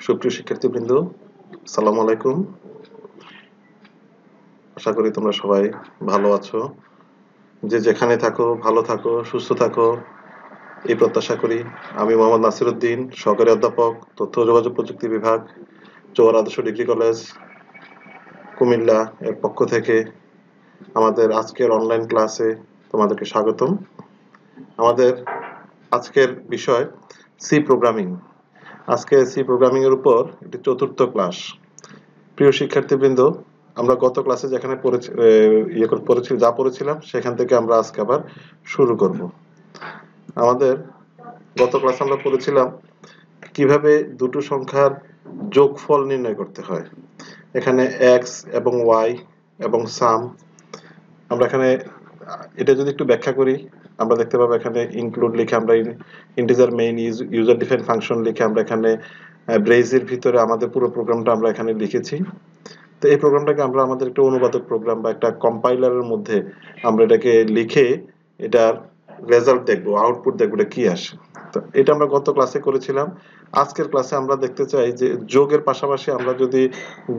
সুপ্রিয় শিক্ষার্থীবৃন্দ, আসসালামু আলাইকুম। আশা করি তোমরা সবাই ভালো আছো। যে যেখানে থাকো ভালো থাকো, সুস্থ থাকো, এই প্রত্যাশা করি। আমি মোহাম্মদ নাসির উদ্দিন, সহকারী অধ্যাপক, তথ্য ও যোগাযোগ প্রযুক্তি বিভাগ, চৌয়ার আদর্শ ডিগ্রি কলেজ, কুমিল্লা এর পক্ষ থেকে আমাদের আজকের অনলাইন ক্লাসে তোমাদেরকে স্বাগতম। আমাদের আজকের বিষয় সি প্রোগ্রামিং। আজকে সি প্রোগ্রামিং এর উপর একটি চতুর্থ ক্লাস। প্রিয় শিক্ষার্থীবৃন্দ, আমরা গত ক্লাসে যেখানে পড়েছিলাম সেখান থেকে আমরা আজকে আবার শুরু করব। আমাদের গত ক্লাসে আমরা পড়েছিলাম কিভাবে দুটো সংখ্যার যোগফল নির্ণয় করতে হয়। এখানে এক্স এবং ওয়াই এবং সাম, আমরা এখানে এটা যদি একটু ব্যাখ্যা করি, আমরা দেখতে পাবো এখানে ইনক্লুড লিখে আমরা integer main user define function লিখে আমরা এখানে ব্রেজের ভিতরে আমাদের পুরো প্রোগ্রামটা আমরা এখানে লিখেছি। তো এই প্রোগ্রামটাকে আমরা আমাদের একটা অনুবাদক প্রোগ্রাম বা একটা কম্পাইলারের মধ্যে আমরা এটাকে লিখে এটার রেজাল্ট দেখবো, আউটপুট দেখবো এটা কি আসে। তো এটা আমরা গত ক্লাসে করেছিলাম। আজকের ক্লাসে আমরা দেখতে চাই যে যোগের পাশাপাশি আমরা যদি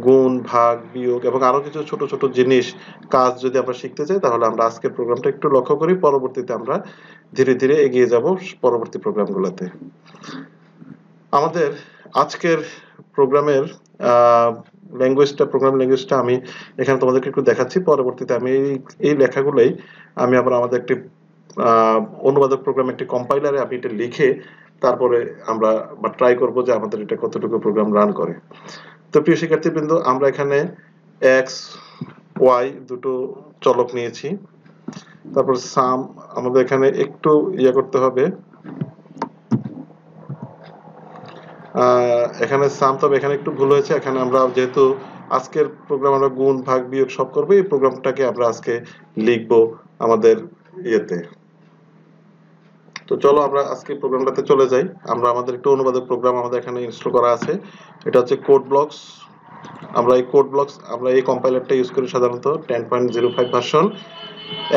গুণ, ভাগ, বিয়োগ এবং আরো কিছু ছোট ছোট জিনিস কাজ যদি আমরা শিখতে চাই, তাহলে আমরা আজকের প্রোগ্রামটা একটু লক্ষ্য করি, পরবর্তীতে আমরা ধীরে ধীরে এগিয়ে যাব পরবর্তী প্রোগ্রামগুলোতে। আমাদের আজকের প্রোগ্রামের প্রোগ্রাম ল্যাঙ্গুয়েজটা আমি এখানে তোমাদেরকে একটু দেখাচ্ছি। পরবর্তীতে আমি এই লেখাগুলোই আমি আবার আমাদের একটি অনুবাদক প্রোগ্রাম, একটি কম্পাইলারে আমি এটা লিখে তারপরে আমরা ট্রাই করব যে আমাদের এটা কতটুকু প্রোগ্রাম রান করে। তো প্রিয় শিক্ষার্থীবৃন্দ, আমরা এখানে এক্স ওয়াই দুটো চলক নিয়েছি। তারপর সাম আমাদের এখানে একটু করতে হবে, এখানে সাম, তবে এখানে একটু ভুল হয়েছে। এখানে আমরা যেহেতু আজকের প্রোগ্রাম আমরা গুণ, ভাগ, বিয়োগ সব করবো, এই প্রোগ্রামটাকে আমরা আজকে লিখবো আমাদের ইয়েতে। তো চলো আমরা আজকে প্রোগ্রামটাতে চলে যাই। আমরা আমাদের একটু অনুবাদক প্রোগ্রাম আমাদের এখানে ইনস্টল করা আছে, এটা হচ্ছে কোড ব্লকস। আমরা এই কম্পাইলারটা ইউজ করি সাধারণত 10.05 ভার্সন।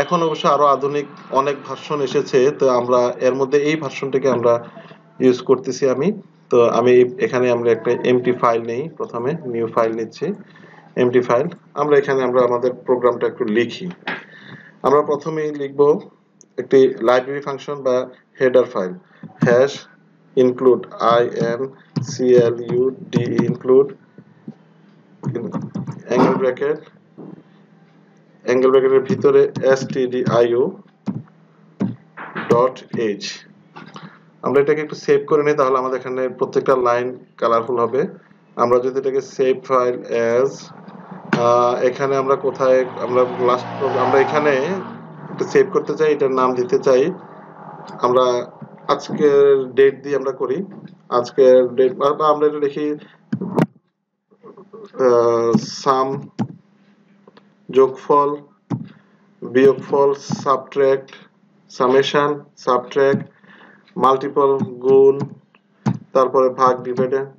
এখন অবশ্য আরো আধুনিক অনেক ভার্সন এসেছে, তো আমরা এর মধ্যে এই ভার্সনটাকে আমরা ইউজ করতেছি। তো আমি এখানে আমরা একটা এমটি ফাইল নেই, প্রথমে নিউ ফাইল নিচ্ছি, এমটি ফাইল। আমরা এখানে আমাদের প্রোগ্রামটা একটু লিখি। আমরা প্রথমেই লিখব একটি লাইব্রেরি ফাংশন বা header file, hash include include angle ব্র্যাকেটের ভিতরে stdio.h। আমরা এটাকে একটু সেভ করে নিই, তাহলে আমাদের এখানে প্রত্যেকটা লাইন কালারফুল হবে। আমরা যদি এটাকে সেভ ফাইল অ্যাজ, এখানে আমরা কোথায় আমরা এখানে একটু সেভ করতে চাই, এটার নাম দিতে চাই আমরা আজকের ডেট দিয়ে আমরা করি, আজকের ডেট, বা আমরা এটা লিখি সাম যোগফল, বিয়োগফল, সাবট্রাক্ট, সামেশন, সাবট্রাক্ট, মাল্টিপল গুণ, তারপরে ভাগ, ডিভাইডেড।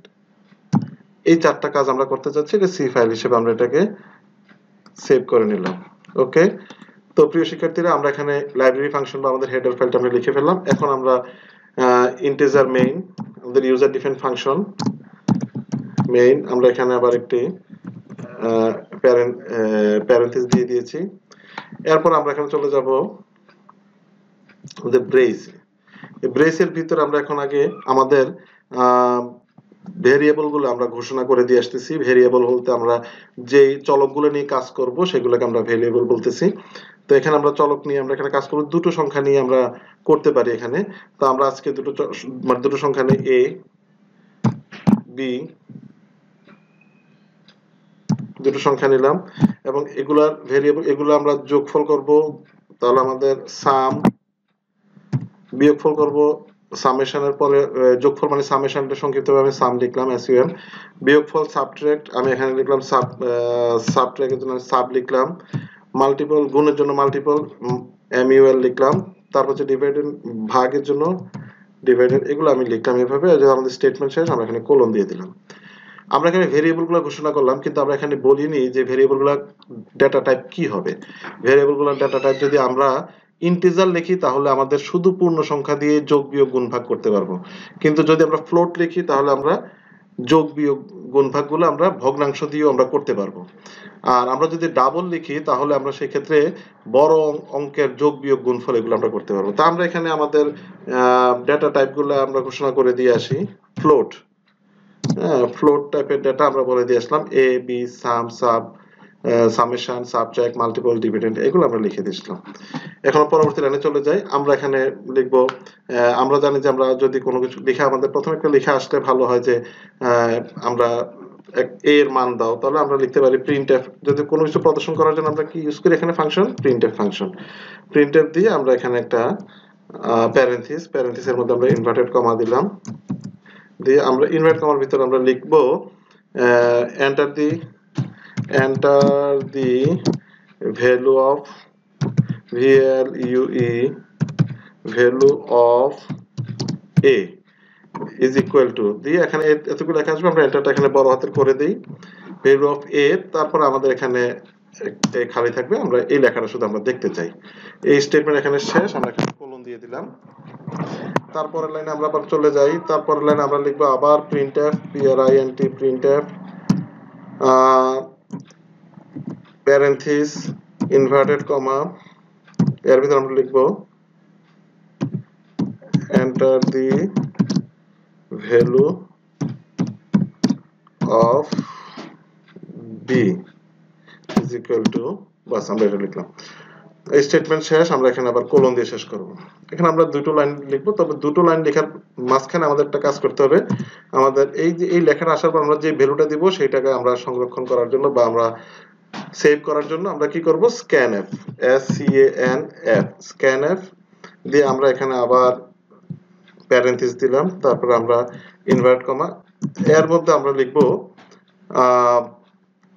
এই চারটা কাজ আমরা করতে চাচ্ছি, এটা সি ফাইল হিসেবে আমরা এটাকে সেভ করে নিলাম। ওকে, তো প্রিয় শিক্ষার্থীরা, আমরা এখানে লাইব্রেরি ফাংশন বা আমাদের হেডার ফাইলটা আমরা লিখে ফেললাম। এখন আমরা ইন্টিজার মেইন, আমাদের ইউজার ডিফাইন ফাংশন মেইন, আমরা এখানে আবার একটি প্যারেন্থেসিস দিয়ে দিয়েছি। এরপর আমরা এখানে চলে যাব আমাদের ব্রেসের ভিতরে আমরা এখন আগে আমাদের ভেরিয়েবল গুলো আমরা ঘোষণা করে দিয়ে আসতেছি। ভেরিয়েবল বলতে আমরা যে চলকগুলো নিয়ে কাজ করব সেগুলোকে আমরা ভেরিয়েবল বলতেছি। তো এখানে আমরা চলক নিয়ে আমরা এখানে কাজ করব, দুটো সংখ্যা নিয়ে আমরা করতে পারি এখানে। তো আমরা আজকে দুটো সংখ্যা নিয়ে এ বি দুটো সংখ্যা নিলাম এবং এগুলার ভেরিয়েবল, এগুলো আমরা যোগফল করব। তাহলে আমাদের সাম, বিয়োগফল করব সামেশনের পরে, যোগফল মানে সামেশনটা সংক্ষিপ্তভাবে সাম লিখলাম SUM, বিয়োগফল সাবট্রাক্ট আমি এখানে লিখলাম সাবট্রাক্টের জন্য সাব লিখলাম, মাল্টিপল গুণের জন্য মাল্টিপল MUL লিখলাম, তারপর হচ্ছে ডিভাইডেড ভাগের জন্য ডিভাইডেড, এগুলো আমি লিখলাম এভাবে। আমাদের স্টেটমেন্ট শেষ, আমরা এখানে কোলন দিয়ে দিলাম। আমরা এখানে ভেরিয়েবলগুলো ঘোষণা করলাম, কিন্তু আমরা এখানে বলিনি যে ভেরিয়েবলগুলোর ডেটা টাইপ কি হবে। ভেরিয়েবলগুলোর ডেটা টাইপ যদি আমরা ইন্টিজার লিখি তাহলে আমাদের শুধু পূর্ণ সংখ্যা দিয়ে যোগ, বিয়োগ, গুণ, ভাগ করতে পারবো। কিন্তু যদি আমরা ফ্লোট লিখি তাহলে আমরা যোগ বিয়োগ গুণভাগগুলো আমরা ভগ্নাংশ দিয়েও আমরা করতে পারবো। আর আমরা যদি ডাবল লিখি তাহলে আমরা সেই ক্ষেত্রে বড় অঙ্কের যোগ বিয়োগ গুণফল এগুলো আমরা করতে পারবো। তা আমরা এখানে আমাদের ডেটা টাইপগুলো আমরা ঘোষণা করে দিয়ে আসি। ফ্লোট, ফ্লোট টাইপের ডেটা আমরা বলে দিয়ে আসলাম, a B sum sub summation subtract multiple dividend এগুলো আমরা লিখে দিয়েছিলাম। এখন পরবর্তী লাইনে চলে যাই। আমরা এখানে লিখবো, আমরা জানি যে আমরা যদি কোনো কিছু লেখা, আমাদের প্রথমে একটা লেখা আসলে ভালো হয় যে আমরা এর মান দাও, তাহলে আমরা লিখতে পারি প্রিন্টএফ। যদি কোনো কিছু প্রদর্শন করার জন্য আমরা কি ইউজ করি এখানে ফাংশন প্রিন্টএফ ফাংশন। প্রিন্টএফ দিয়ে আমরা এখানে একটা প্যারেন্থিসের মধ্যে আমরা ইনভার্টেড কমা দিলাম, দিয়ে আমরা ইনভার্ট কমার ভিতরে আমরা লিখবো enter the value of value of a is equal to দিয়ে এখানে এতটুকু লেখা আসবে, আমরা এন্টারটা এখানে বড় হাতের করে দেই, value of a, তারপর আমাদের এখানে খালি থাকবে, আমরা এই লেখাটা শুধু আমরা দেখতে চাই। এই স্টেটমেন্ট এখানে শেষ, আমরা এখানে কোলন দিয়ে দিলাম। তারপরের লাইনে আমরা আবার চলে যাই। তারপরের লাইনে আমরা লিখবো আবার printf printf প্যারেন্থিস ইনভার্টেড কমা, এর ভিতরে আমরা লিখবো enter the value of b is equal to, বাস আমরা এটা লিখলাম। এই স্টেটমেন্ট শেষ, আমরা এখানে আবার কোলন দিয়ে শেষ করব। এখানে আমরা দুটো লাইন লিখবো, তবে দুটো লাইন লেখার মাঝখানে আমাদের একটা কাজ করতে হবে। আমাদের এই যে এই লেখাটা আসার পর আমরা যে ভ্যালুটা দিব সেটাকে আমরা সংরক্ষণ করার জন্য বা আমরা সেভ করার জন্য আমরা কি করব, scanf scanf দিয়ে আমরা এখানে আবার প্যারেন্থিস দিলাম, তারপর আমরা ইনভার্ট কমা, এর মধ্যে আমরা লিখব,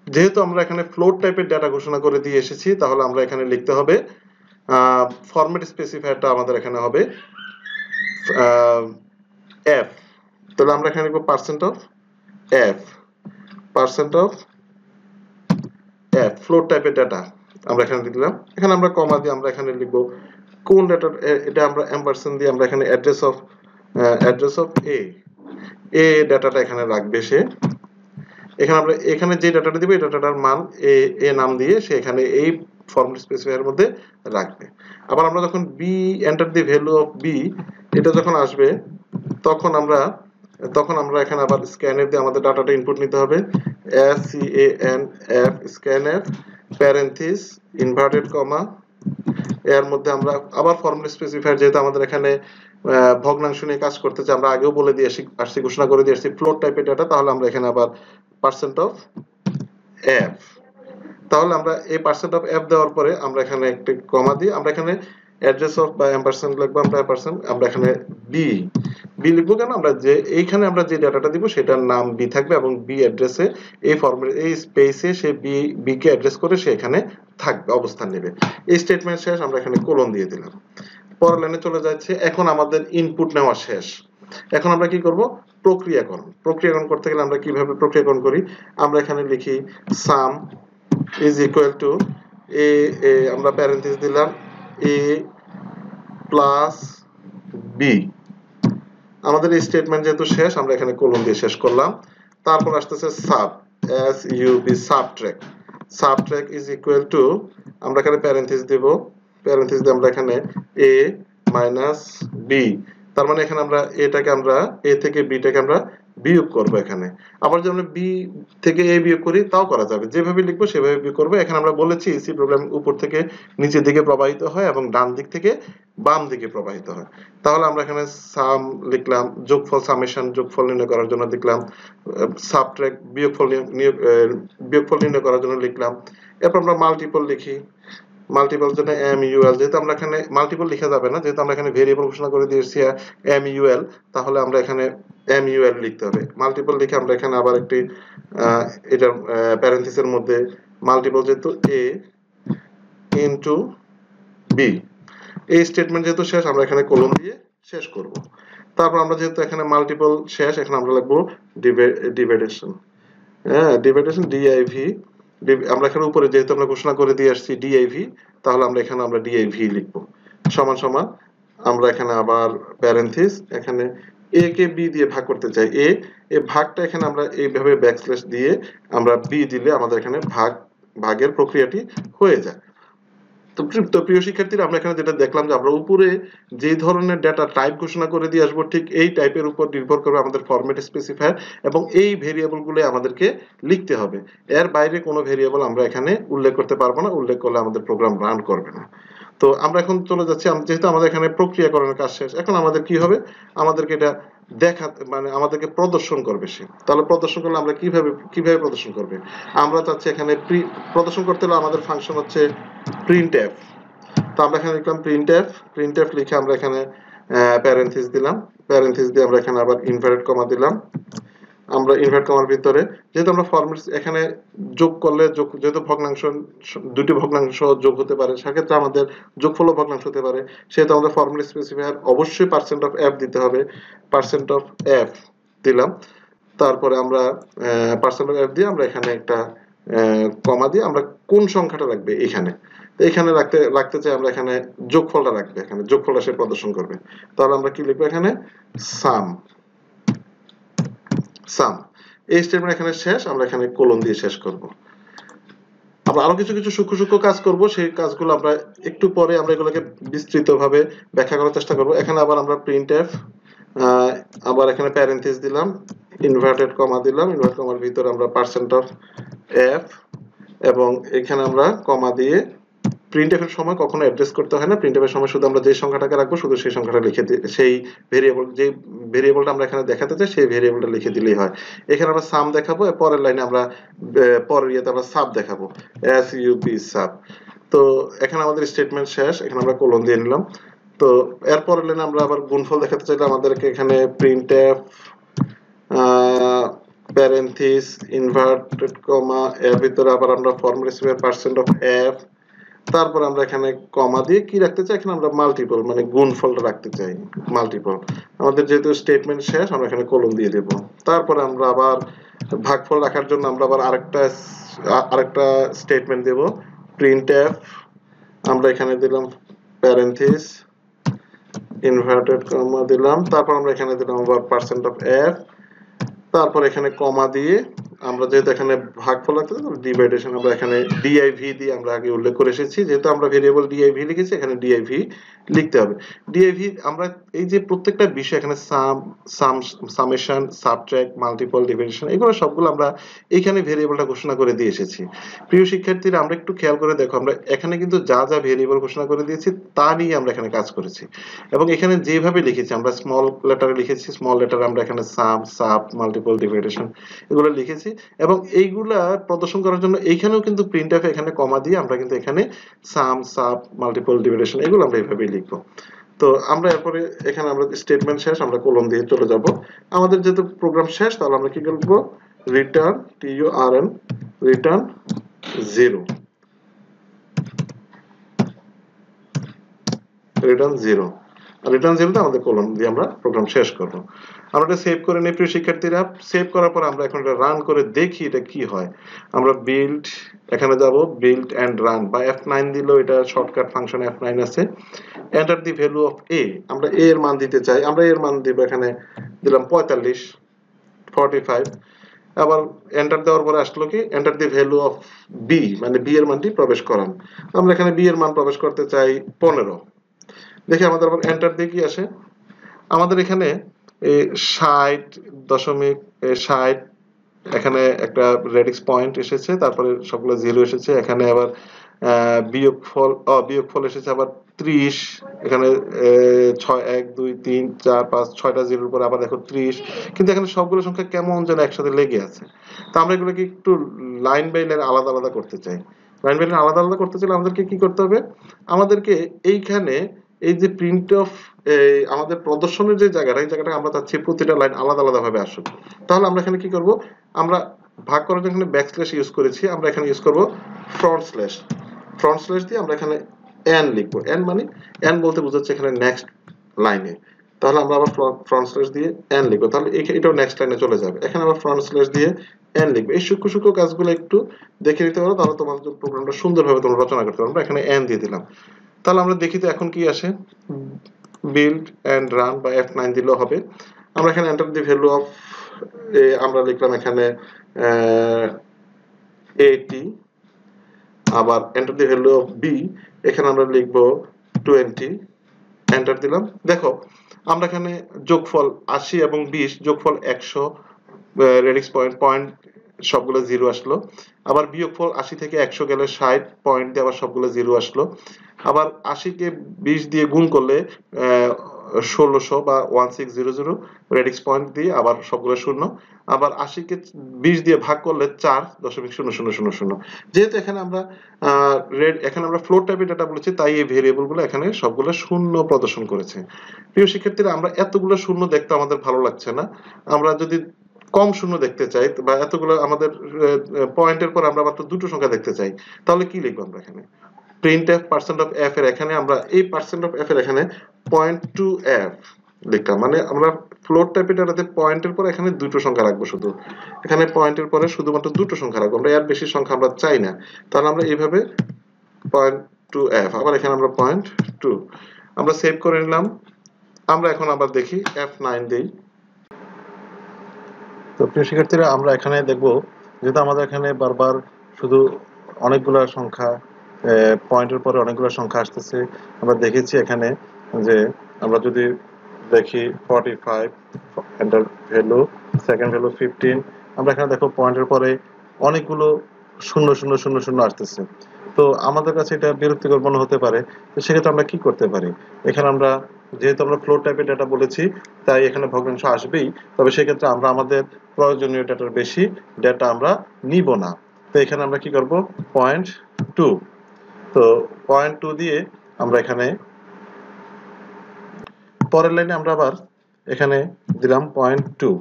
যেহেতু আমরা এখানে ফ্লোট টাইপের ডেটা ঘোষণা করে দিয়ে এসেছি, তাহলে আমরা এখানে লিখতে হবে ফরম্যাট স্পেসিফায়ারটা আমাদের এখানে হবে f। তাহলে আমরা এখানে লিখব %f ফ্লোট টাইপের ডেটা আমরা এখানে দিলাম। এখানে আমরা কমা দিয়ে আমরা এখানে লিখব কোন ডেটা, এটা আমরা এম্পারসেন্ট দিয়ে আমরা এখানে অ্যাড্রেস অফ এ ডাটাটা এখানে রাখবে সে। এখানে আমরা এখানে যে ডাটাটা দিব এই ডাটাটার মান এ নাম দিয়ে সে এখানে এই ফরম্যাট স্পেসিফায়ারের মধ্যে রাখবে। আবার আমরা যখন B enter the value of B এটা যখন আসবে তখন আমরা এখানে আবার স্ক্যানএফ দিয়ে আমাদের ডাটাটা ইনপুট নিতে হবে, scanf স্ক্যানএফ প্যারেন্থিস ইনভার্টেড কমা, এর মধ্যে আমরা আবার ফরম্যাট স্পেসিফায়ার, যেহেতু আমাদের এখানে ভগ্নাংশ নিয়ে কাজ করতে চাই, আমরা আগেও বলে দিয়ে আসছি ঘোষণা করে দিয়ে আসছি ফ্লোট টাইপের ডাটা, তাহলে আমরা এখানে আবার %f, তাহলে আমরা এই %f দেওয়ার পরে আমরা এখানে একটা কমা দিয়ে আমরা এখানে অ্যাড্রেস অফ বা এম্পারসেন্ট লিখবো, আমরা এখানে বি লিখবো কেন, আমরা যে এইখানে আমরা যে ডাটাটা দিব সেটার নাম বি থাকবে এবং বি অ্যাড্রেসে এই ফরম্যাট এই স্পেসে সে বি কে অ্যাড্রেস করে সে এখানে থাকবে, অবস্থান নেবে। এই স্টেটমেন্ট শেষ, আমরা এখানে কোলন দিয়ে দিলাম। পরের লাইনে চলে যাচ্ছে, এখন আমাদের ইনপুট নেওয়া শেষ। এখন আমরা কি করব, প্রক্রিয়াকরণ করতে গেলে আমরা কিভাবে প্রক্রিয়াকরণ করি, আমরা এখানে লিখি সাম ইজ ইকুয়াল টু এ, আমরা প্যারেন্থিস দিলাম এ প্লাস বি। আমাদের এই স্টেটমেন্ট যেহেতু শেষ, আমরা এখানে কোলন দিয়ে শেষ করলাম। তারপর আসতেছে সাবট্রাক্ট ইজ ইকুয়াল টু, আমরা এখানে প্যারেন্থিস দিব, প্যারেন্থিস দিয়ে আমরা এখানে a মাইনাস বি, তার মানে এখানে আমরা এটাকে আমরা a থেকে b টাকে আমরা বিয়োগ করব। এখানে আবার যদি আমরা b থেকে a বিয়োগ করি তাও করা যাবে, যেভাবে লিখবো সেভাবে বিয়োগ করব। এখানে আমরা বলেছি সি প্রোগ্রাম উপর থেকে নিচের দিকে প্রবাহিত হয় এবং ডান দিক থেকে বাম দিকে প্রবাহিত হয়। তাহলে আমরা এখানে সাম লিখলাম, যোগফল সামেশন যোগফল নির্ণয় করার জন্য লিখলাম, সাবট্রাক্ট বিয়োগফল নির্ণয় করার জন্য লিখলাম। এরপর আমরা মাল্টিপল লিখি, মাল্টিপল জন্য MUL, যেহেতু আমরা এখানে মাল্টিপল লেখা যাবে না, যেহেতু আমরা এখানে ভেরিয়েবল ঘোষণা করে দিয়েছি MUL, তাহলে আমরা এখানে MUL লিখতে হবে। মাল্টিপল লিখে আমরা এখানে আবার একটি এটার প্যারেন্থিসের মধ্যে মাল্টিপল যেহেতু A ইনটু B, এই স্টেটমেন্ট যেহেতু শেষ, আমরা এখানে কোলন দিয়ে শেষ করব। তারপর আমরা যেহেতু এখানে মাল্টিপল শেষ, এখানে আমরা লিখবো ডিভাইডেশন, ডিভাইডেশন DIV, আমরা এখানে উপরে যেহেতু আমরা ঘোষণা করে দিয়ে আসছি DIV, তাহলে আমরা এখানে আমরা DIV লিখবো, সমান সমান আমরা এখানে আবার প্যারেন্থিস, এখানে এ কে বি দিয়ে ভাগ করতে চাই, এই ভাগটা এখানে আমরা এইভাবে ব্যাকস্ল্যাশ দিয়ে আমরা বি দিলে আমাদের এখানে ভাগের প্রক্রিয়াটি হয়ে যায়। তো প্রিয় শিক্ষার্থীরা, আমরা এখানে যেটা দেখলাম যে আমরা উপরে যে ধরনের ডেটা টাইপ ঘোষণা করে দিয়ে আসবো, ঠিক এই টাইপের উপর নির্ভর করে আমাদের ফরম্যাট স্পেসিফায়ার, এবং এই ভেরিয়েবল গুলো আমাদেরকে লিখতে হবে। এর বাইরে কোনো ভেরিয়েবল আমরা এখানে উল্লেখ করতে পারবো না, উল্লেখ করলে আমাদের প্রোগ্রাম রান করবে না। তো আমরা এখন চলে যাচ্ছি, যেহেতু আমাদের এখানে প্রক্রিয়াকরণের কাজ শেষ, এখন আমাদের কি হবে, আমাদেরকে এটা মানে আমাদেরকে প্রদর্শন করবে সে। তাহলে প্রদর্শন করলে আমরা কিভাবে প্রদর্শন করবে, আমরা চাচ্ছি এখানে প্রদর্শন করতে হলে আমাদের ফাংশন হচ্ছে printf। তো আমরা এখানে লিখলাম printf লিখে আমরা এখানে প্যারেনথিস দিলাম, প্যারেনথিস দিয়ে আমরা এখানে আবার ইনভার্টেড কমা দিলাম। আমরা ইনভার্ট কমার ভিতরে যেহেতু আমরা ফরম্যাট এখানে যোগ করলে, যেহেতু ভগ্নাংশ, দুটি ভগ্নাংশ যোগ হতে পারে, সেক্ষেত্রে আমাদের যোগফল ভগ্নাংশ হতে পারে, সেহেতু আমাদের ফরম্যাট স্পেসিফায়ার অবশ্যই %f দিতে হবে। %f দিলাম, তারপরে আমরা %f দিয়ে আমরা এখানে একটা কমা দিয়ে আমরা কোন সংখ্যাটা রাখবে এখানে, এখানে রাখতে চাই আমরা এখানে যোগফলটা রাখবে, এখানে যোগফলটা সে প্রদর্শন করবে। তাহলে আমরা কি লিখবো এখানে, সাম। এই স্টেটমেন্ট এখানে শেষ, আমরা এখানে কোলন দিয়ে শেষ করব। আমরা আরো কিছু সূক্ষ্ম কাজ করব, সেই কাজগুলো আমরা একটু পরে আমরা এগুলোকে বিস্তৃতভাবে ব্যাখ্যা করার চেষ্টা করব। এখানে আবার আমরা printf, আবার এখানে প্যারেনথিস দিলাম, ইনভার্টেড কমা দিলাম, ইনভার্ট কমার ভিতরে আমরা %f, এবং এখানে আমরা কমা দিয়ে printf এর সময় কখনো অ্যাড্রেস করতে হয় না, printf এর সময় শুধু আমরা যে সংখ্যাটাকে রাখবো শুধু সেই সংখ্যাটা লিখে সেই ভেরিয়েবলটা আমরা এখানে দেখাতে চাই সেই ভেরিয়েবলটা লিখে দিলেই হয়। এখানে আমরা সাম দেখাবো, পরের লাইনে আমরা পরের ইয়েতে আমরা সাব দেখাবো, sub সাব। তো এখানে আমাদের স্টেটমেন্ট শেষ, এখানে আমরা কোলন দিয়ে নিলাম। তো এরপরের লাইনে আমরা আবার গুণফল দেখাতে চাইলে আমাদেরকে এখানে printf প্যারেনথিস ইনভার্টেড কমা এর ভিতরে আবার আমরা ফরম্যাট %f, তারপর আমরা এখানে কমা দিয়ে কি রাখতে চাই, এখানে আমরা মাল্টিপল মানে গুণফলটা রাখতে চাই, মাল্টিপল। আমাদের যেহেতু স্টেটমেন্ট শেষ, আমরা এখানে কোলন দিয়ে দেব। তারপরে আমরা আবার ভাগফল রাখার জন্য আমরা আবার আরেকটা স্টেটমেন্ট দেব, printf, আমরা এখানে দিলাম প্যারেনথিস ইনভার্টেড কমা দিলাম, তারপর আমরা এখানে দিলাম আবার %f, তারপর এখানে কমা দিয়ে আমরা যেহেতু এখানে ভাগফল আছে ডিভাইডেশন, আমরা এখানে div দিয়ে আমরা আগে উল্লেখ করে এসেছি, যেহেতু আমরা ভেরিয়েবল div লিখেছি, এখানে div লিখতে হবে। div আমরা এই যে প্রত্যেকটা বিষয় এখানে সামেশন, সাবট্রাক্ট, মাল্টিপল, ডিভিশন, এগুলো সবগুলো আমরা এখানে ভেরিয়েবলটা ঘোষণা করে দিয়ে এসেছি। প্রিয় শিক্ষার্থীরা, আমরা একটু খেয়াল করে দেখো, আমরা এখানে কিন্তু যা ভেরিয়েবল ঘোষণা করে দিয়েছি তা নিয়ে আমরা এখানে কাজ করেছি, এবং এখানে যেভাবে লিখেছি আমরা স্মল লেটারে লিখেছি, স্মল লেটারে আমরা এখানে সাব, মাল্টিপল, ডিভিশন এগুলো লিখেছি, এবং এইগুলা প্রদর্শন করার জন্য এইখানেও কিন্তু printf এখানে কমা দিয়ে আমরা কিন্তু এখানে সাব, মাল্টিপল, ডিভিশন এগুলো আমরা এইভাবেই লিখবো। তো আমরা এরপরে এখানে আমরা স্টেটমেন্ট শেষ, আমরা কোলন দিয়ে চলে যাব। আমাদের যেহেতু প্রোগ্রাম শেষ, তাহলে আমরা কি করব, রিটার্ন 0, রিটার্ন 0 আমাদের কোলন দিয়ে আমরা প্রোগ্রাম শেষ করব। আমরা এটা সেভ করে নিই প্রিয় শিক্ষার্থীরা। সেভ করার পর আমরা এখন এটা রান করে দেখি এটা কি হয়। আমরা বিল্ড, এখানে যাব বিল্ড এন্ড রান, বা F9 দিলেও এটা শর্টকাট ফাংশন F9 আছে। Enter the value of a, আমরা a এর মান দিতে চাই, আমরা a এর মান দিব, এখানে দিলাম 45, আবার এন্টার দেওয়ার পরে আসলো কি, enter the value of b, মানে b এর মানটি প্রবেশ করান। আমরা এখানে b এর মান প্রবেশ করতে চাই 15। দেখি আমাদের আবার এন্টার দিয়ে কি আসে, আমাদের এখানে 60.60, এখানে একটা রেডিক্স পয়েন্ট এসেছে, তারপরে সবগুলো 0 এসেছে, এখানে আবার বিয়োগফল এসেছে আবার 30, এখানে 6 1 2 3 4 5 6টা 0-এর উপর আবার দেখো 30, কিন্তু এখানে সবগুলো সংখ্যা কেমন যেন একসাথে লেগে আছে। তো আমরা এগুলোকে একটু লাইন বাই লাইন আলাদা করতে চাই। লাইন বাই লাইন আলাদা করতে চাইলে আমাদেরকে কি করতে হবে, আমাদেরকে এইখানে এই যে প্রিন্ট অফ আমাদের প্রদর্শনের যে জায়গাটা, এই জায়গাটা আমরা চাচ্ছি প্রতিটা লাইন আলাদা ভাবে আসুক। তাহলে আমরা এখানে কি করব, আমরা ভাগ করার জন্য এখানে ব্যাকস্ল্যাশ ইউজ করেছি, আমরা এখানে ইউজ করব ফ্রন্ট স্ল্যাশ দিয়ে আমরা এখানে n লিখবো। n মানে n বলতে বোঝাচ্ছে এখানে নেক্সট লাইনে, তাহলে আমরা আবার ফ্রন্ট স্ল্যাশ দিয়ে n লিখবো, তাহলে এটাও নেক্সট লাইনে চলে যাবে। এখানে আবার ফ্রন্ট স্ল্যাশ দিয়ে n লিখবো। এই সূক্ষ্ম কাজগুলো একটু দেখে নিতে পারো, তাহলে তোমাদের প্রোগ্রামটা সুন্দরভাবে তোমরা রচনা করতে পারো। আমরা এখানে n দিয়ে দিলাম। তাহলে আমরা দেখি তো এখন কি আসে, বিল্ড এন্ড রান বা F9 দিলেও হবে। আমরা এখানে enter the value of A আমরা লিখলাম এখানে 80, আবার enter the value of B এখানে আমরা লিখব 20, এন্টার দিলাম। দেখো আমরা এখানে যোগফল 80 এবং 20 যোগফল 100, রেডিক্স পয়েন্ট সবগুলো 0 আসলো। আবার বিয়োগফল 80 থেকে 100 গেলে 60 পয়েন্ট দিয়ে আবার সবগুলো 0 আসলো। আবার 80 কে 20 দিয়ে গুণ করলে 1600 বা 1600 রেডিক্স পয়েন্ট দিয়ে আবার সবগুলো শূন্য। আবার 80 কে 20 দিয়ে ভাগ করলে 4.0000। যেহেতু এখানে আমরা এখানে আমরা ফ্লোট টাইপের ডাটা বলেছি, তাই এই ভেরিয়েবল গুলো এখানে সবগুলো শূন্য প্রদর্শন করেছে। প্রিয় শিক্ষার্থীরা, আমরা এতগুলো শূন্য দেখতে আমাদের ভালো লাগছে না। আমরা যদি কম শূন্য দেখতে চাই বা এতগুলো আমাদের পয়েন্টের পর আমরা মাত্র দুটো সংখ্যা দেখতে চাই, তাহলে কি লিখবো আমরা এখানে? printf %f এর এখানে আমরা এই %f এর এখানে 0.2f লিখলাম। মানে আমরা ফ্লোট টাইপের ডাটাতে পয়েন্টের পর এখানে দুটো সংখ্যা রাখবো, শুধু এখানে পয়েন্টের পরে শুধুমাত্র দুটো সংখ্যা রাখবো, আমরা এর বেশি সংখ্যা আমরা চাই না। তাহলে আমরা এইভাবে 0.2f, আবার এখানে আমরা 0.2 আমরা সেভ করে নিলাম। আমরা এখন আবার দেখি F9 দেই। তো প্রিয় শিক্ষার্থীরা, আমরা এখানে দেখব যেহেতু আমাদের এখানে বারবার শুধু অনেকগুলো সংখ্যা পয়েন্টের পরে অনেকগুলো সংখ্যা আসতেছে, আমরা দেখেছি এখানে যে আমরা যদি দেখি 45 এন্টার ভ্যালু, সেকেন্ড ভ্যালু 15, আমরা এখানে দেখো পয়েন্টের পরে অনেকগুলো 00000 আসতেছে। তো আমাদের কাছে এটা বিরক্তিকর মনে হতে পারে। তো সেক্ষেত্রে আমরা কি করতে পারি? এখানে আমরা যেহেতু আমরা ফ্লোট টাইপের ডাটা বলেছি, তাই এখানে ভগ্নাংশ আসবেই। তবে সেক্ষেত্রে আমরা আমাদের প্রয়োজনীয় ডাটার বেশি ডাটা আমরা নিব না। তো এখানে আমরা কি করব? 0.2। তো 0.2 দিয়ে আমরা এখানে পরের লাইনে আমরা আবার এখানে দিলাম 0.2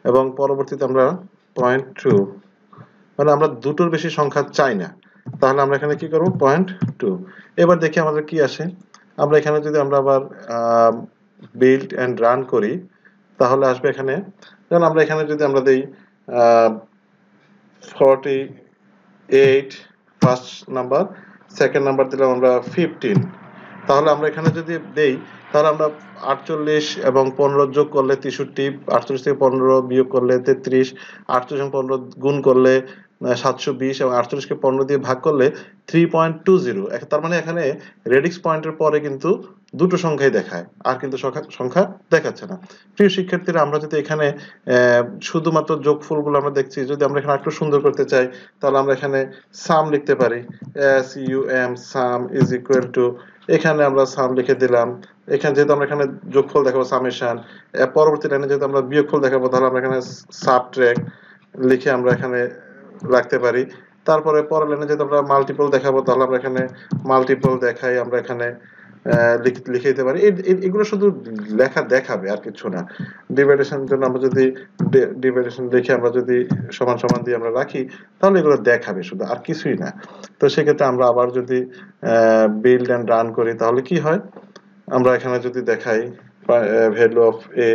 এবং পরবর্তীতে আমরা 0.2, মানে আমরা দুটোর বেশি সংখ্যা চাই না। তাহলে আমরা এখানে কি করব? 0.2। এবার দেখি আমাদের কি আসে। আমরা এখানে যদি আমরা আবার বিল্ড এন্ড রান করি, তাহলে আসবে এখানে, যেমন আমরা এখানে যদি আমরা দেই 48 ফার্স্ট নাম্বার, সেকেন্ড নাম্বার দিলাম আমরা 15, তাহলে আমরা এখানে যদি দেই তাহলে আমরা 48 এবং 15 যোগ করলে 63, 48 থেকে 15 বিয়োগ করলে 33, 48 এবং 15 গুণ করলে 720 এবং 48 কে 15 দিয়ে ভাগ করলে 3.20। তার মানে এখানে রেডিক্স পয়েন্টের পরে কিন্তু দুটো সংখ্যাই দেখায়, আর কিন্তু সংখ্যা দেখাচ্ছে না। প্রিয় শিক্ষার্থীরা, আমরা যদি এখানে শুধুমাত্র যোগফলগুলো আমরা দেখছি, যদি আমরা এখানে একটু সুন্দর করতে চাই তাহলে আমরা এখানে সাম লিখতে পারি। SUM some is equal to, এখানে আমরা সাম লিখে দিলাম। এখানে যেহেতু আমরা এখানে যোগফল দেখাবো সামেশন, পরবর্তী লাইনে যেহেতু আমরা বিয়োগফল দেখাবো তাহলে আমরা এখানে সাবট্রাক্ট লিখে আমরা এখানে রাখতে পারি। তারপরে পরের লাইনে যেহেতু আমরা মাল্টিপল দেখাবো তাহলে আমরা এখানে মাল্টিপল দেখাই আমরা এখানে লিখে দিতে পারি। এগুলো শুধু লেখা দেখাবে, আর কিছু না। ডিভাইডেশন জন্য আমরা যদি ডিভাইডেশন লিখে আমরা যদি সমান সমান দিয়ে আমরা রাখি তাহলে এগুলো দেখাবে শুধু, আর কিছুই না। তো সেক্ষেত্রে আমরা আবার যদি বিল্ড এন্ড রান করি তাহলে কি হয়? আমরা এখানে যদি দেখাই value of A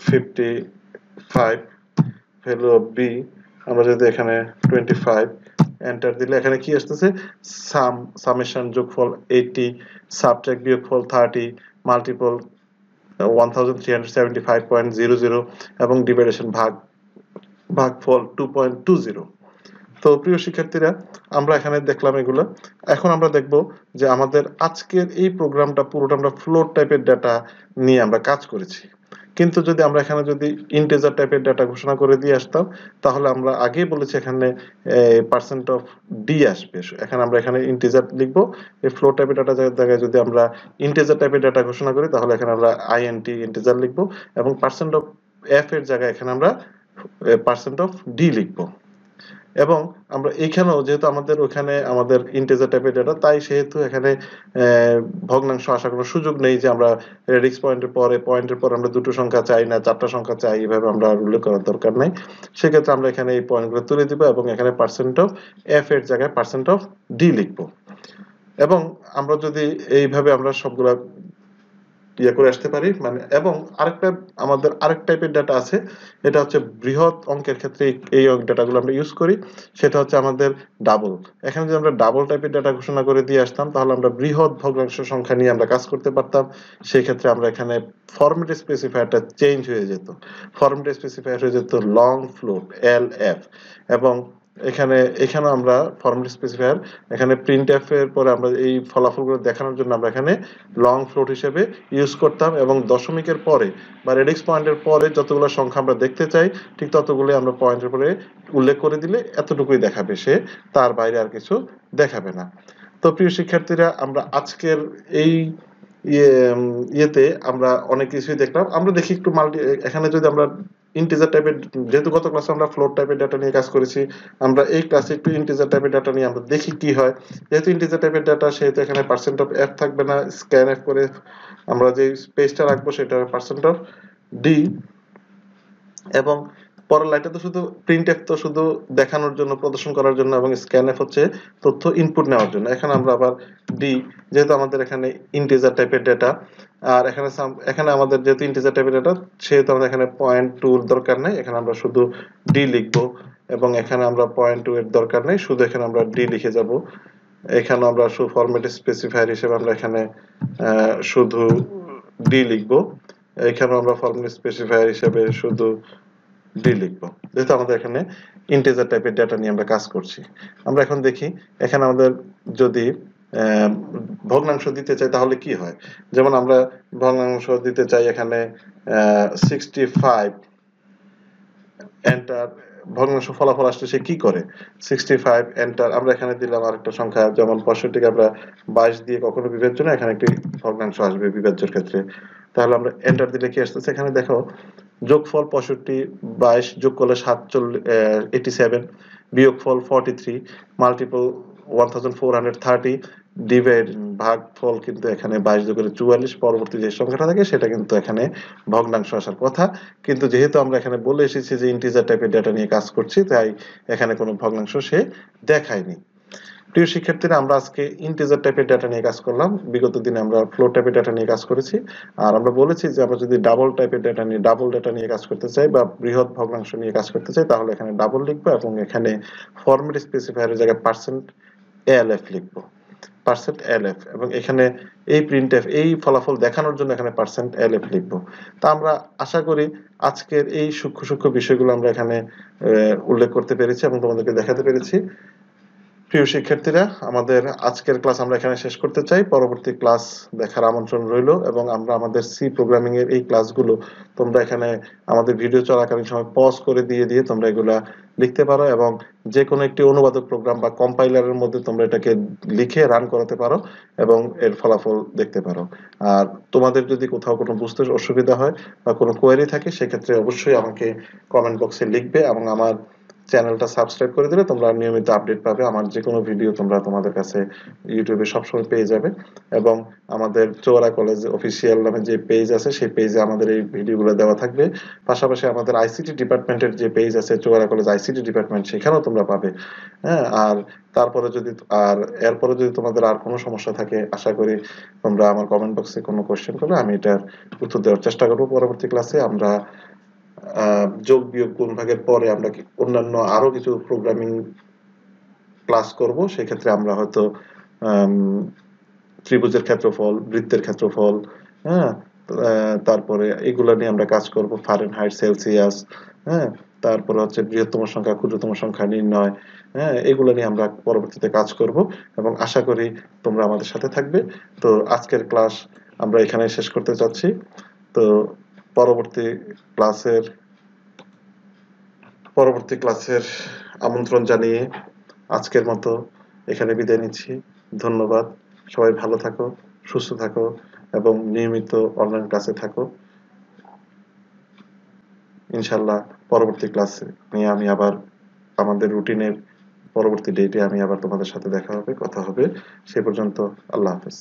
55, value of B আমরা যদি এখানে 25 এন্টার দিলে এখানে কি আসতেছে? সামেশন যোগফল 80, সাবট্রাক্ট বিয়োগফল 30, মাল্টিপল 1375.00 এবং ডিভাইডেশন ভাগফল 2.20। তো প্রিয় শিক্ষার্থীরা, আমরা এখানে দেখলাম এগুলো। এখন আমরা দেখব যে আমাদের আজকের এই প্রোগ্রামটা পুরোটা আমরা ফ্লোট টাইপের ডাটা নিয়ে আমরা কাজ করেছি। কিন্তু যদি আমরা এখানে যদি ইন্টিজার টাইপের ডাটা ঘোষণা করে দিয়ে আসতাম তাহলে আমরা আগেই বলেছি এখানে %d আসবে। এখানে আমরা এখানে ইন্টিজার লিখবো। এই ফ্লোট টাইপের ডাটা জায়গায় যদি আমরা ইন্টিজার টাইপের ডাটা ঘোষণা করি তাহলে এখানে আমরা int ইন্টিজার লিখবো এবং %f এর জায়গায় এখানে আমরা %d লিখবো। এবং আমরা এখানেও যেহেতু আমাদের ওখানে আমাদের ইন্টিজার টাইপের ডাটা, তাই সেহেতু এখানে ভগ্নাংশ আসার কোনো সুযোগ নেই যে আমরা রেডিক্স পয়েন্টের পরে আমরা দুটো সংখ্যা চাই না, চারটা সংখ্যা চাই, এইভাবে আমরা উল্লেখ করার দরকার নাই। সেক্ষেত্রে আমরা এখানে এই পয়েন্টগুলো তুলে দিব এবং এখানে %f এর জায়গায় %d লিখবো। এবং আমরা যদি এইভাবে আমরা সবগুলা ইয়ে করে আসতে পারি, মানে এবং আমাদের আরেক টাইপের ডাটা আছে, এটা হচ্ছে বৃহৎ অঙ্কের ক্ষেত্রে এই ডাটাগুলো আমরা ইউজ করি, সেটা হচ্ছে আমাদের ডাবল। এখানে যদি আমরা ডাবল টাইপের ডাটা ঘোষণা করে দিয়ে আসতাম, তাহলে আমরা বৃহৎ ভগ্নাংশ সংখ্যা নিয়ে আমরা কাজ করতে পারতাম। সেই ক্ষেত্রে আমরা এখানে ফরম্যাট স্পেসিফায়ারটা চেঞ্জ হয়ে যেত, ফরম্যাট স্পেসিফায়ার হয়ে যেত লং ফ্লোট LF। এবং এখানে আমরা ফরম্যাট স্পেসিফায়ার, এখানে প্রিন্টএফ এর পরে আমরা এই ফলাফলগুলো দেখানোর জন্য আমরা এখানে লং ফ্লোট হিসেবে ইউজ করতাম, এবং দশমিকের পরে বা রেডিক্স পয়েন্টের পরে যতগুলো সংখ্যা আমরা দেখতে চাই ঠিক ততগুলো আমরা পয়েন্টের পরে উল্লেখ করে দিলে এতটুকুই দেখাবে, সে তার বাইরে আর কিছু দেখাবে না। তো প্রিয় শিক্ষার্থীরা, আমরা আজকের এই ইয়েতে আমরা অনেক কিছুই দেখলাম। আমরা দেখি একটু এখানে যদি আমরা ইন্টিজার টাইপের, যেহেতু গত ক্লাসে আমরা ফ্লোট টাইপের ডাটা নিয়ে কাজ করেছি, আমরা এই ক্লাসে একটু ইন্টিজার টাইপের ডাটা নিয়ে আমরা দেখি কি হয়। যেহেতু ইন্টিজার টাইপের ডাটা, সেহেতু এখানে পার্সেন্ট অফ এফ থাকবে না, স্ক্যান এফ করে আমরা যে স্পেসটা রাখবো সেটা পার্সেন্ট অফ ডি। এবং পরের লাইনটা তো শুধু প্রিন্টএফ তো শুধু দেখানোর জন্য, প্রদর্শন করার জন্য, এবং স্ক্যানএফ হচ্ছে তথ্য ইনপুট নেওয়ার জন্য। এখানে আমরা আবার ডি, যেহেতু আমাদের এখানে ইন্টিজার টাইপের ডেটা, আর এখানে আমাদের যেহেতু ইন্টিজার টাইপের ডেটা, সেহেতু আমাদের এখানে পয়েন্ট টু এর দরকার নেই, এখানে আমরা শুধু ডি লিখবো। এবং এখানে আমরা পয়েন্ট টু এর দরকার নেই, শুধু এখানে আমরা ডি লিখে যাব। এখানে আমরা শুধু ফরম্যাট স্পেসিফায়ার হিসেবে আমরা এখানে শুধু ডি লিখবো। এখানে আমরা ফরম্যাট স্পেসিফায়ার হিসেবে শুধু ডি লিখবো, যেহেতু আমাদের এখানে ইন্টিজার টাইপের ডেটা নিয়ে আমরা কাজ করছি। আমরা এখন দেখি এখানে আমাদের যদি ভগ্নাংশ দিতে চাই তাহলে কি হয়। যেমন আমরা ভগ্নাংশ দিতে চাই এখানে 65, এন্টার। ভগ্নাংশ ফলাফল আসলে সে কি করে, 65 এন্টার। আমরা এখানে দিলাম আরেকটা সংখ্যা, যেমন 65 কে আমরা 22 দিয়ে কখনো বিভাজ্য না, এখানে একটি ভগ্নাংশ আসবে বিভাজ্যের ক্ষেত্রে। তাহলে আমরা এন্টার দিলে কি আসতেছে, এখানে দেখো যোগফল 65, 22 যোগ করলে 87, বিয়োগফল 43, মাল্টিপল 1430, ডিভাইড ভাগফল কিন্তু এখানে 22 যোগের 44, পরবর্তী যে সংখ্যাটা থাকে সেটা কিন্তু এখানে ভগ্নাংশ আসার কথা। কিন্তু যেহেতু আমরা এখানে বলে এসেছি যে ইন্টিজার টাইপের ডেটা নিয়ে কাজ করছি, তাই এখানে কোনো ভগ্নাংশ সে দেখায়নি। প্রিয় শিক্ষার্থীরা, আমরা আজকে ইন্টিজার টাইপের ডেটা নিয়ে কাজ করলাম। বিগত দিনে আমরা ফ্লোট টাইপের ডেটা নিয়ে কাজ করেছি। আর আমরা বলেছি যে আমরা যদি ডাবল ডেটা নিয়ে কাজ করতে চাই বা বৃহৎ ভগ্নাংশ নিয়ে কাজ করতে চাই, তাহলে এখানে ডাবল লিখবো এবং এখানে ফরম্যাট স্পেসিফায়ারের জায়গায় %LF লিখবো, %LF। এবং এখানে এই প্রিন্টএফ এই ফলাফল দেখানোর জন্য এখানে %LF লিখবো। তা আমরা আশা করি আজকের এই সূক্ষ্ম সূক্ষ্ম বিষয়গুলো আমরা এখানে উল্লেখ করতে পেরেছি এবং তোমাদেরকে দেখাতে পেরেছি। প্রিয় শিক্ষার্থীরা, আমাদের আজকের ক্লাস আমরা এখানে শেষ করতে চাই। পরবর্তী ক্লাস দেখার আমন্ত্রণ রইল। এবং আমরা আমাদের সি প্রোগ্রামিং এর এই ক্লাসগুলো তোমরা এখানে আমাদের ভিডিও চলাকালীন সময় পজ করে দিয়ে তোমরা এগুলা লিখতে পারো, এবং যে কোনো একটি অনুবাদক প্রোগ্রাম বা কম্পাইলারের মধ্যে তোমরা এটাকে লিখে রান করাতে পারো এবং এর ফলাফল দেখতে পারো। আর তোমাদের যদি কোথাও কোনো বুঝতে অসুবিধা হয় বা কোনো কোয়েরি থাকে, সেক্ষেত্রে অবশ্যই আমাকে কমেন্ট বক্সে লিখবে, এবং আমার চ্যানেলটা সাবস্ক্রাইব করে দিলে তোমরা নিয়মিত আপডেট পাবে। আমার যে কোনো ভিডিও তোমাদের কাছে ইউটিউবে সবসময় পেয়ে যাবে। এবং আমাদের চৌরা কলেজ অফিসিয়াল নামে যে পেজ আছে, সেই পেজে আমাদের এই ভিডিওগুলো দেওয়া থাকবে। পাশাপাশি আমাদের আইসিটি ডিপার্টমেন্টের যে পেজ আছে, চৌরা কলেজ আইসিটি ডিপার্টমেন্ট, সেখানেও তোমরা পাবে। হ্যাঁ, আর এরপরে যদি তোমাদের আর কোনো সমস্যা থাকে, আশা করি তোমরা আমার কমেন্ট বক্সে কোনো কোশ্চেন করলে আমি এটার উত্তর দেওয়ার চেষ্টা করবো। পরবর্তী ক্লাসে আমরা যোগ বিয়োগ গুণ ভাগের পরে আমরা অন্যান্য আরো কিছু প্রোগ্রামিং ক্লাস করব। সেই ক্ষেত্রে আমরা হয়তো ত্রিভুজের ক্ষেত্রফল, বৃত্তের ক্ষেত্রফল, হ্যাঁ, তারপরে এগুলা নিয়ে আমরা কাজ করব, ফারেনহাইট, সেলসিয়াস, হ্যাঁ, তারপরে হচ্ছে বৃহত্তম সংখ্যা, ক্ষুদ্রতম সংখ্যা নির্ণয়, হ্যাঁ, এগুলো নিয়ে আমরা পরবর্তীতে কাজ করব। এবং আশা করি তোমরা আমাদের সাথে থাকবে। তো আজকের ক্লাস আমরা এখানে শেষ করতে চাচ্ছি। তো পরবর্তী ক্লাসের আমন্ত্রণ জানিয়ে আজকের মতো এখানে বিদায় নিচ্ছি। ধন্যবাদ। সবাই ভালো থাকো, সুস্থ থাকো এবং নিয়মিত অনলাইন ক্লাসে থাকো। ইনশাআল্লাহ পরবর্তী ক্লাসে নিয়ে আমি আবার আমাদের রুটিনের পরবর্তী ডেটে আমি আবার তোমাদের সাথে কথা হবে। সে পর্যন্ত আল্লাহ হাফেজ।